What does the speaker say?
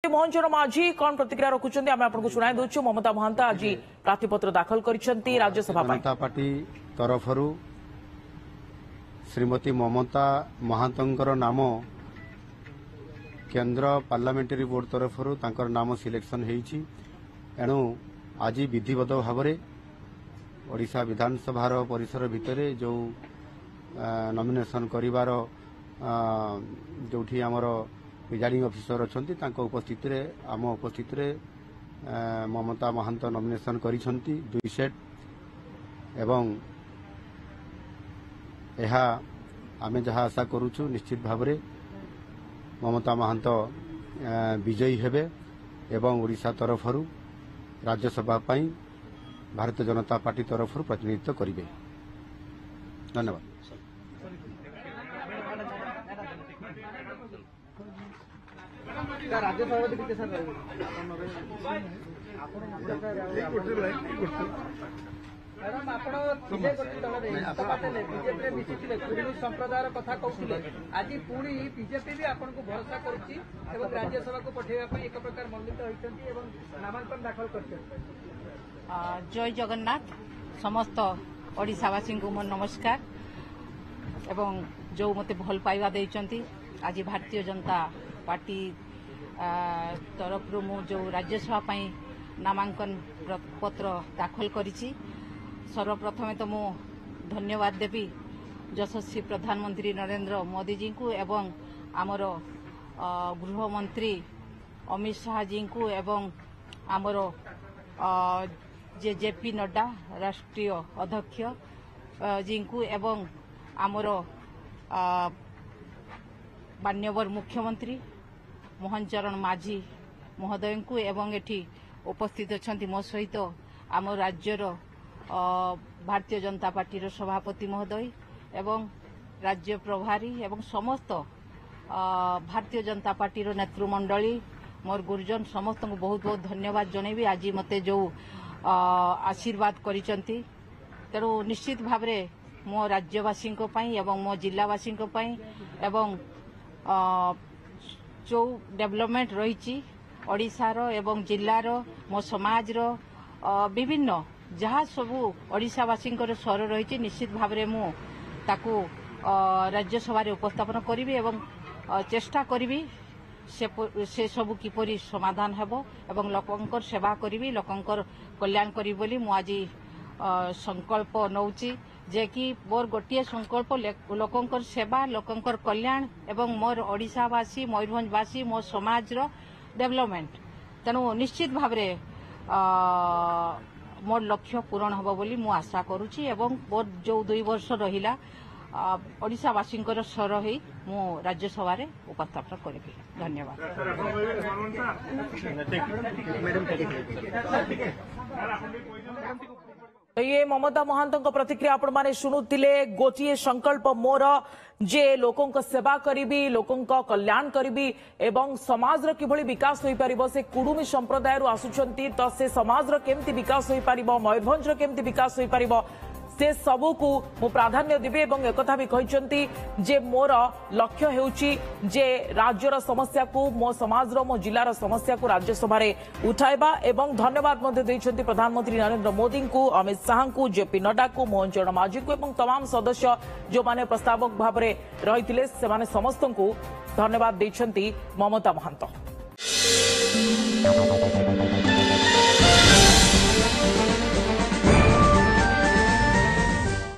मोहन माझी कौन प्रतिक्रिया रखुंट आम आपको शुणाई दूँ। ममता महांत आज प्रार्थीपत्र दाखल कर राज्यसभा जनता पार्टी तरफ श्रीमती ममता महांतर नाम केंद्र पार्लियामेंटरी बोर्ड तरफ नाम सिलेक्शन होती एणु आज विधिवत भाव ओडिशा विधानसभा परिसर भितर जो नॉमिनेशन करिवार जो आमर प्रिजाइडिंग ऑफिसर अच्छा उपस्थित आम उपस्थित ममता महांत नॉमिनेशन करिसेंती 2 सेट एवं यह आमे जहाँ आशा करूछु निश्चित भाव ममता महांत विजयी हेबे एवं ओडिशा तरफ राज्यसभा पाई भारतीय जनता पार्टी तरफ प्रतिनिधित्व करेंगे। धन्यवाद। संप्रदाय कथा कहते आज पुणी बीजेपी भी आपन को भरोसा करुच्ची राज्यसभा को पठेवा एक प्रकार मनोनीत होती नामांकन दाखल कर। जय जगन्नाथ समस्त ओडिशावासी को मोर नमस्कार एवं जो मते भल पाइबा देइचंती आज भारतीय जनता पार्टी तरफ मु जो राज्यसभा पाई नामांकन पत्र दाखल करिछि। सर्वप्रथमे तो मु धन्यवाद देवी यशस्वी प्रधानमंत्री नरेंद्र मोदी जी को एवं आमर गृहमंत्री अमित शाह जी को एवं आमर जेपी नड्डा राष्ट्रीय अध्यक्ष जी को एवं आमर मान्यवर मुख्यमंत्री मोहन चरण माझी महोदय को एवं एठी उपस्थित अच्छा मो सहित आम राज्यर भारतीय जनता पार्टी सभापति महोदय एवं राज्य प्रभारी एवं समस्त भारतीय जनता पार्टी नेतृमंडली मोर गुरुजन समस्त को बहुत बहुत धन्यवाद जनइबी आज मते जो आशीर्वाद करिसंती। तेणु निश्चित भाव मो राज्यवासी एवं मो जिलावासी एवं जो डेवलपमेंट रही ओडिशार एवं जिलार मो समाजर विभिन्न जहाँ सबू ओडिशावासी स्वर रही निश्चित भाव मु ताकू राज्यसभा उपस्थापन करी एवं चेष्टा करी से सबू किपरि समाधान हेबो एवं लोकंकर सेवा करी लोकंकर कल्याण करी बोली मु आज संकल्प नौची जे कि मोर गोटे संकल्प लोकंकर सेवा लोकंकर कल्याण एवं मोर ओडिशावासी मयूरभंजवासी मो समाजर डेवलपमेंट। तेणु निश्चित भाव मोर लक्ष्य पूरण होबो बोली मु आशा करूची एवं मोर जो 2 वर्ष रहिला ओडिशावासी स्वर ही मु राज्यसभा उपस्थापन करी। धन्यवाद। ये ममता महांत प्रतिक्रिया आपण माने शुणुतिले। गोटे संकल्प मोर जे लोकों सेवा करी लोकों कल्याण करी एवं समाज किभली विकास हो पारिबो से कुडुमी संप्रदाय आसुचंती तो से समाज केमती विकास हो पारिबो मयूरभंज केमती विकास हो पारिबो से सबू को मु प्राधान्य देबी एवं एकथा भी कहचंती जे मोर लक्ष्य हेउची जे राज्यर समस्या को मो समाजर मो जिलार समस्या को राज्यसभा रे उठाइबा एवं धन्यवाद मध्य दैछंती प्रधानमंत्री नरेंद्र मोदी को अमित शाह को जेपी नड्डा को मोहन चरण माझी को एवं तमाम सदस्य जो माने प्रस्तावक भाव में रही से समस्त को धन्यवाद दैछंती ममता महांत।